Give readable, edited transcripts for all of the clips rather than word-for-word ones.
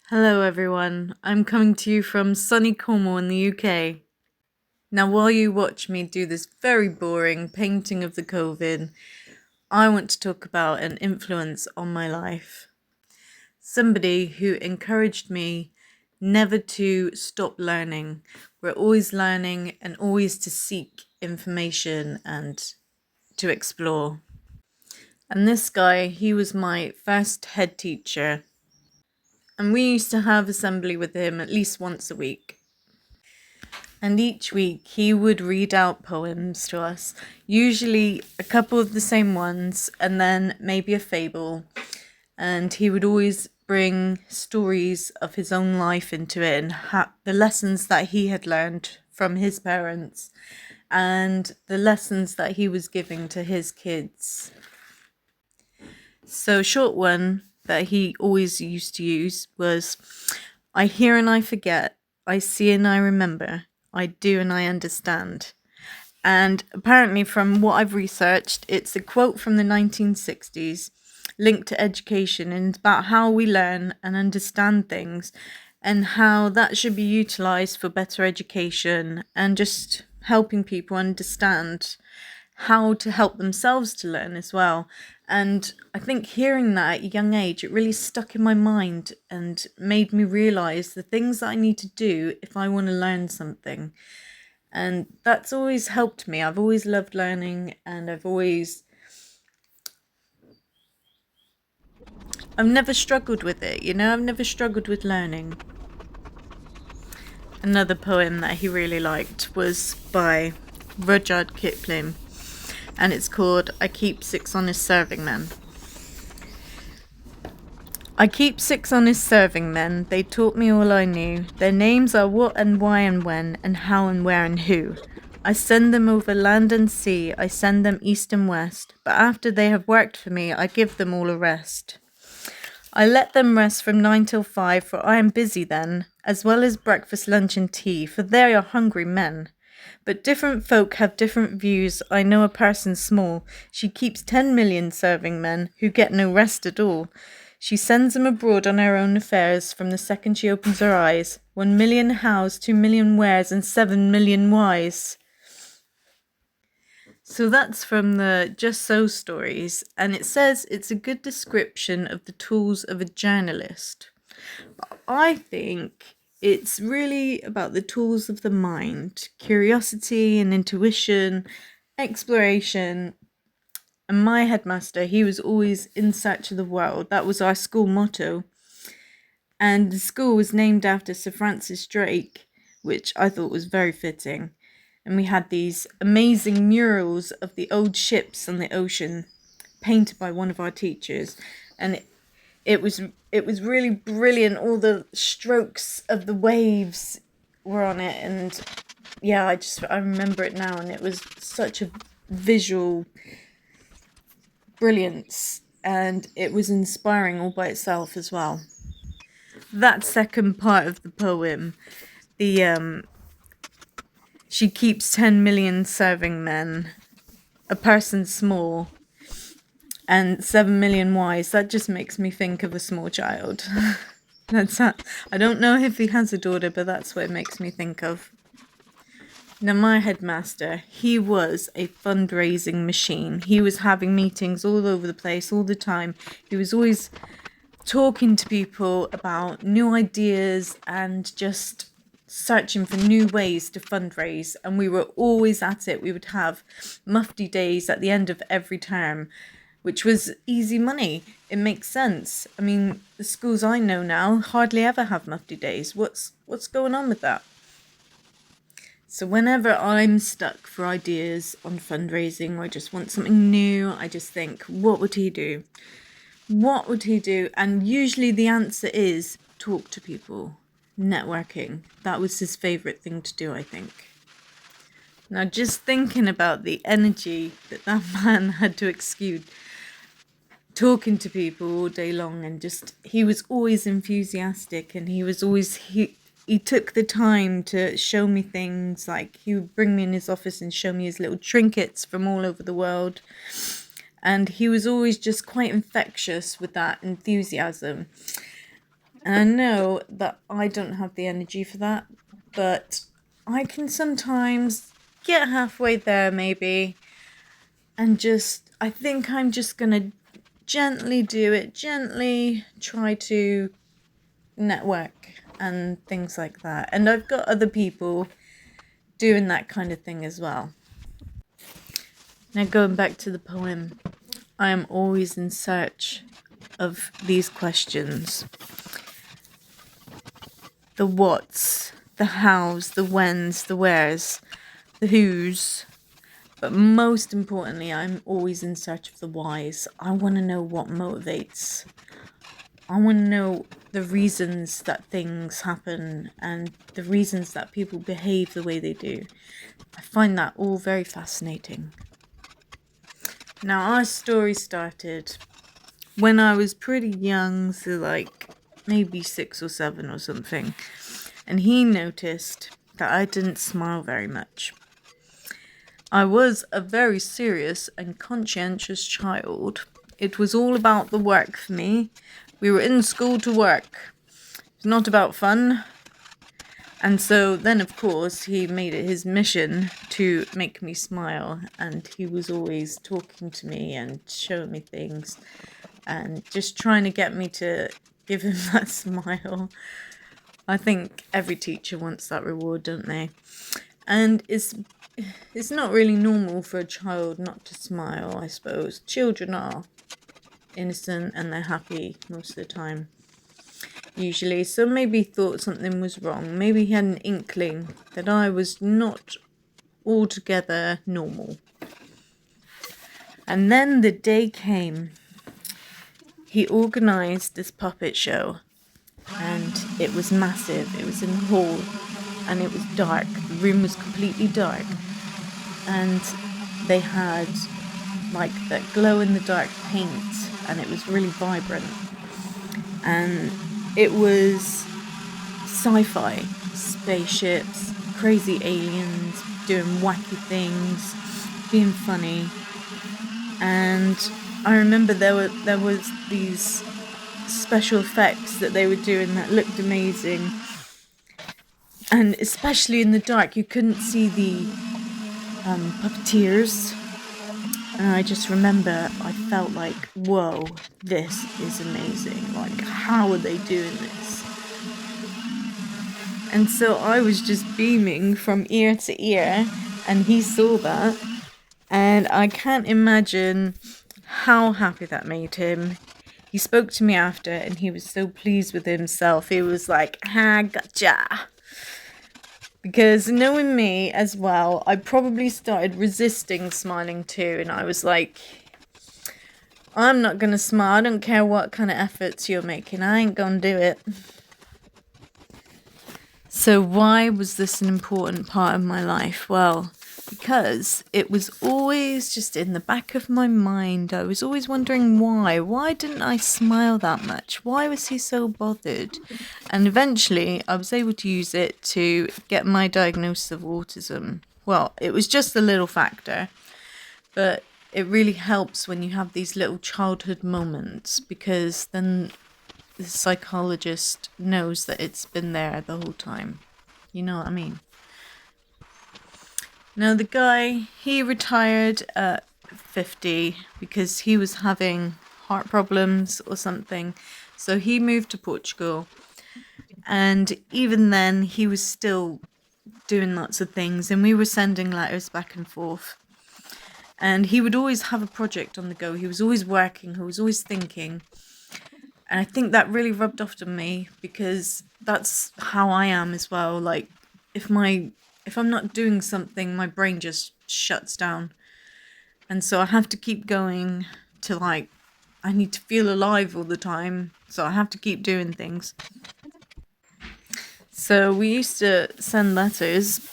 Hello, everyone. I'm coming to you from sunny Cornwall in the UK. Now, while you watch me do this very boring painting of the COVID, I want to talk about an influence on my life. Somebody who encouraged me never to stop learning. We're always learning and always to seek information and to explore. And this guy, he was my first head teacher. And we used to have assembly with him at least once a week. And each week he would read out poems to us, usually a couple of the same ones, and then maybe a fable. And he would always bring stories of his own life into it and the lessons that he had learned from his parents and the lessons that he was giving to his kids. So, a short one that he always used to use was I hear and I forget, I see and I remember, I do and I understand. And apparently, from what I've researched, it's a quote from the 1960s linked to education, and it's about how we learn and understand things and how that should be utilized for better education and just helping people understand how to help themselves to learn as well. And I think hearing that at a young age, it really stuck in my mind and made me realize the things that I need to do if I want to learn something. And that's always helped me. I've always loved learning, and I've never struggled with it, I've never struggled with learning. Another poem that he really liked was by Rudyard Kipling, and it's called I Keep Six Honest Serving Men. I keep six honest serving men, they taught me all I knew. Their names are what and why and when, and how and where and who. I send them over land and sea, I send them east and west, but after they have worked for me, I give them all a rest. I let them rest from 9 till 5, for I am busy then, as well as breakfast, lunch and tea, for they are hungry men. But different folk have different views. I know a person small. She keeps 10 million serving men, who get no rest at all. She sends them abroad on her own affairs from the second she opens her eyes. 1 million hows, 2 million wares, and 7 million whys. So that's from the Just So stories, and it says it's a good description of the tools of a journalist. I think it's really about the tools of the mind, curiosity and intuition, exploration. And my headmaster, he was always in search of the world. That was our school motto. And the school was named after Sir Francis Drake, which I thought was very fitting. And we had these amazing murals of the old ships on the ocean painted by one of our teachers. And it was really brilliant. All the strokes of the waves were on it, and yeah, I remember it now, and it was such a visual brilliance, and it was inspiring all by itself as well. That second part of the poem, the she keeps 10 million serving men, a person small, and 7 million wise, that just makes me think of a small child. I don't know if he has a daughter, but that's what it makes me think of. Now, my headmaster, he was a fundraising machine. He was having meetings all over the place all the time. He was always talking to people about new ideas and just searching for new ways to fundraise. And we were always at it. We would have mufti days at the end of every term, which was easy money. It makes sense. I mean, the schools I know now hardly ever have mufti days. What's going on with that? So whenever I'm stuck for ideas on fundraising or I just want something new, I just think, what would he do? What would he do? And usually the answer is talk to people, networking. That was his favourite thing to do, I think. Now, just thinking about the energy that man had to exude, talking to people all day long, and just, he was always enthusiastic, and he took the time to show me things. Like, he would bring me in his office and show me his little trinkets from all over the world. And he was always just quite infectious with that enthusiasm. And I know that I don't have the energy for that, but I can sometimes get halfway there maybe, and I think I'm just gonna gently do it, gently try to network and things like that. And I've got other people doing that kind of thing as well. Now, going back to the poem, I am always in search of these questions: the whats, the hows, the whens, the wheres, the whos. But most importantly, I'm always in search of the whys. I want to know what motivates. I want to know the reasons that things happen and the reasons that people behave the way they do. I find that all very fascinating. Now, our story started when I was pretty young, so like maybe 6 or 7 or something. And he noticed that I didn't smile very much. I was a very serious and conscientious child. It was all about the work for me. We were in school to work. It's not about fun. And so then, of course, he made it his mission to make me smile. And he was always talking to me and showing me things and just trying to get me to give him that smile. I think every teacher wants that reward, don't they? And it's not really normal for a child not to smile, I suppose. Children are innocent and they're happy most of the time, usually. So maybe he thought something was wrong. Maybe he had an inkling that I was not altogether normal. And then the day came. He organised this puppet show. And it was massive. It was in the hall. And it was dark. The room was completely dark. And they had like that glow in the dark paint, and it was really vibrant. And it was sci-fi, spaceships, crazy aliens doing wacky things, being funny. And I remember there was these special effects that they were doing that looked amazing. And especially in the dark, you couldn't see the puppeteers. And I just remember I felt like, whoa, this is amazing. Like, how are they doing this? And so I was just beaming from ear to ear, and he saw that. And I can't imagine how happy that made him. He spoke to me after, and he was so pleased with himself. He was like, gotcha. Because knowing me as well, I probably started resisting smiling too. And I was like, I'm not going to smile. I don't care what kind of efforts you're making. I ain't going to do it. So why was this an important part of my life? Well, because it was always just in the back of my mind. I was always wondering why. Why didn't I smile that much? Why was he so bothered? And eventually I was able to use it to get my diagnosis of autism. Well, it was just a little factor, but it really helps when you have these little childhood moments, because then the psychologist knows that it's been there the whole time. You know what I mean? Now, the guy, he retired at 50 because he was having heart problems or something. So he moved to Portugal. And even then, he was still doing lots of things. And we were sending letters back and forth. And he would always have a project on the go. He was always working. He was always thinking. And I think that really rubbed off on me, because that's how I am as well. Like, if I'm not doing something, my brain just shuts down. And so I have to keep going to, like, I need to feel alive all the time. So I have to keep doing things. So we used to send letters,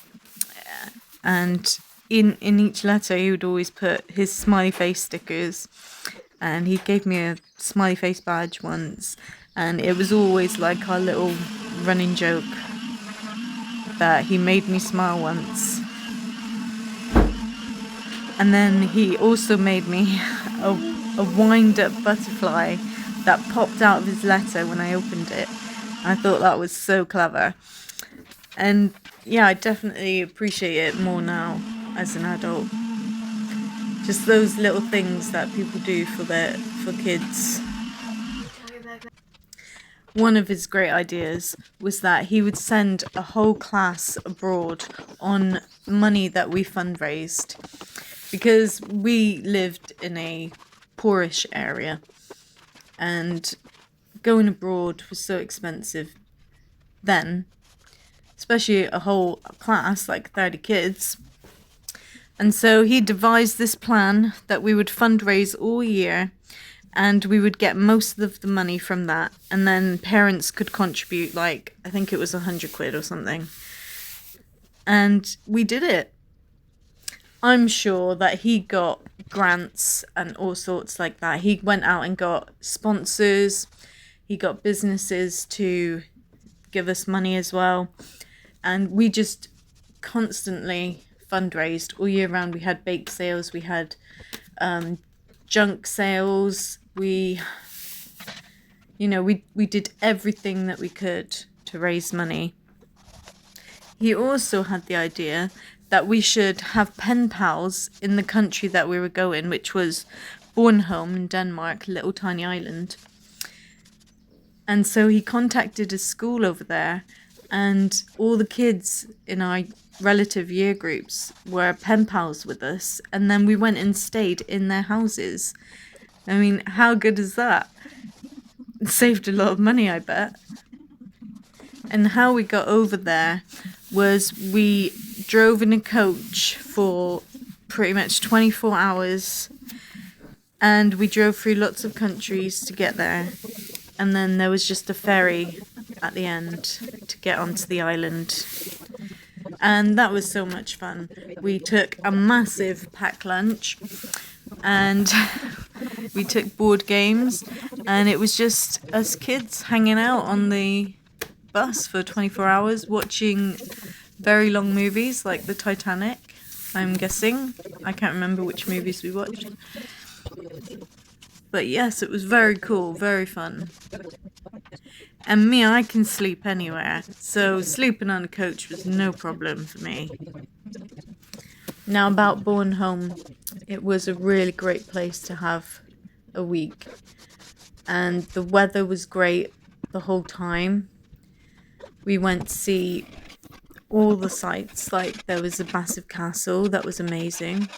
and in each letter he would always put his smiley face stickers. And he gave me a smiley face badge once. And it was always like our little running joke that he made me smile once. And then he also made me a wind-up butterfly that popped out of his letter when I opened it. I thought that was so clever. And yeah, I definitely appreciate it more now as an adult. Just those little things that people do for kids. One of his great ideas was that he would send a whole class abroad on money that we fundraised, because we lived in a poorish area and going abroad was so expensive then, especially a whole class, like 30 kids. And so he devised this plan that we would fundraise all year, and we would get most of the money from that, and then parents could contribute, like, I think it was 100 quid or something. And we did it. I'm sure that he got grants and all sorts like that. He went out and got sponsors. He got businesses to give us money as well. And we just constantly fundraised all year round. We had bake sales, we had junk sales. We did everything that we could to raise money. He also had the idea that we should have pen pals in the country that we were going, which was Bornholm in Denmark, a little tiny island. And so he contacted a school over there, and all the kids in our relative year groups were pen pals with us, and then we went and stayed in their houses. I mean, how good is that? It saved a lot of money, I bet. And how we got over there was we drove in a coach for pretty much 24 hours, and we drove through lots of countries to get there. And then there was just a ferry at the end to get onto the island. And that was so much fun. We took a massive packed lunch, and we took board games, and it was just us kids hanging out on the bus for 24 hours watching very long movies like the Titanic, I'm guessing. I can't remember which movies we watched. But yes, it was very cool, very fun. And me, I can sleep anywhere, so sleeping on a coach was no problem for me. Now about Bornholm, it was a really great place to have a week. And the weather was great the whole time. We went to see all the sights, like there was a massive castle that was amazing.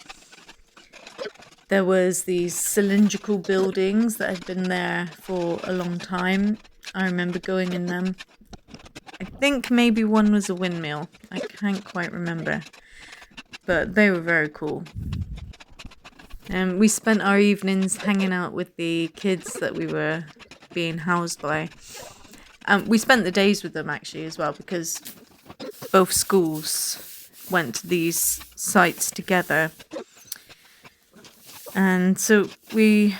There was these cylindrical buildings that had been there for a long time. I remember going in them. I think maybe one was a windmill. I can't quite remember. But they were very cool. And we spent our evenings hanging out with the kids that we were being housed by. We spent the days with them actually as well, because both schools went to these sites together. And so we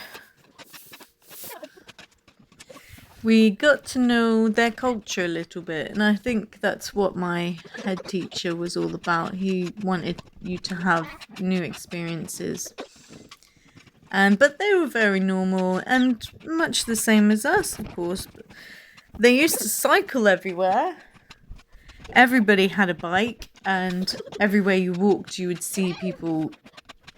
got to know their culture a little bit, and I think that's what my head teacher was all about. He wanted you to have new experiences. But they were very normal and much the same as us, of course. They used to cycle everywhere. Everybody had a bike, and everywhere you walked you would see people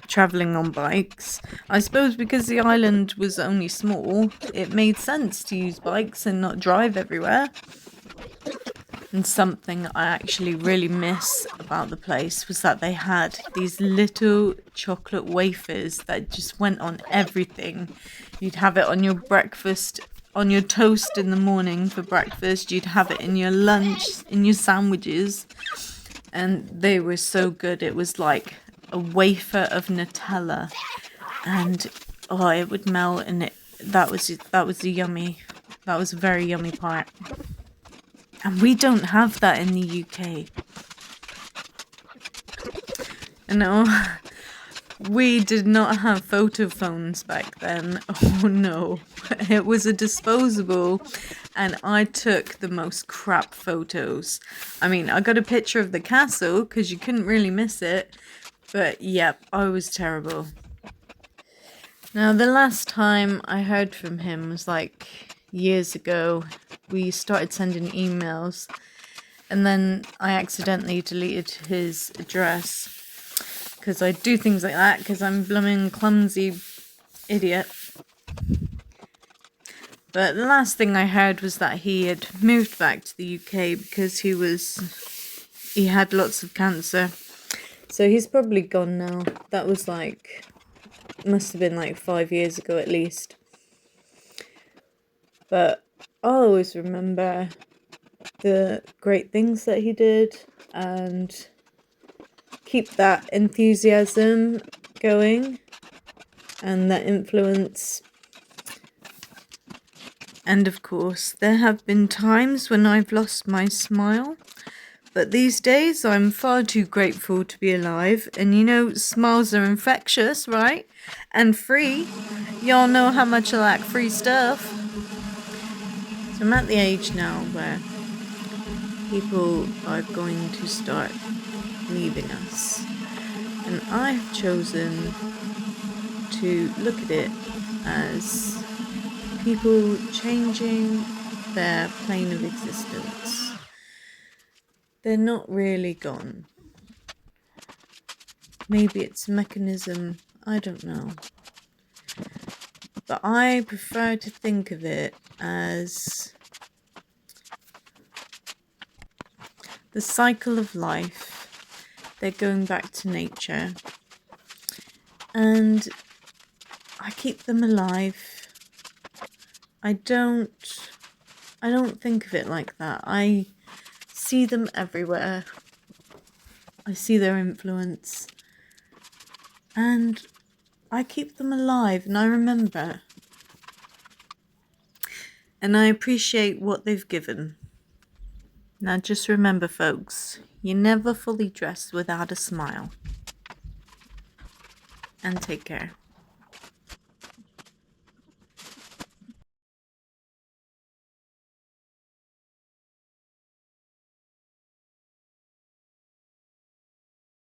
travelling on bikes. I suppose because the island was only small, it made sense to use bikes and not drive everywhere. And something I actually really miss about the place was that they had these little chocolate wafers that just went on everything. You'd have it on your breakfast, on your toast in the morning for breakfast. You'd have it in your lunch, in your sandwiches. And they were so good. It was like a wafer of Nutella, and it would melt, and that was a very yummy part. And we don't have that in the UK. No, we did not have photo phones back then. Oh no, it was a disposable, and I took the most crap photos. I mean, I got a picture of the castle because you couldn't really miss it. But yep, I was terrible. Now, the last time I heard from him was like years ago. we started sending emails, and then I accidentally deleted his address, because I do things like that because I'm a blooming clumsy idiot. But the last thing I heard was that he had moved back to the UK because he had lots of cancer. So he's probably gone now. That was must have been 5 years ago at least. But I'll always remember the great things that he did and keep that enthusiasm going and that influence. And of course, there have been times when I've lost my smile, but these days I'm far too grateful to be alive. And you know, smiles are infectious, right? And free. Y'all know how much I like free stuff. So I'm at the age now where people are going to start leaving us. And I've chosen to look at it as people changing their plane of existence. They're not really gone. Maybe it's a mechanism, I don't know. But I prefer to think of it as the cycle of life. They're going back to nature. And I keep them alive. I don't think of it like that. I see them everywhere. I see their influence. And I keep them alive and I remember. And I appreciate what they've given. Now just remember, folks, you're never fully dressed without a smile. And take care.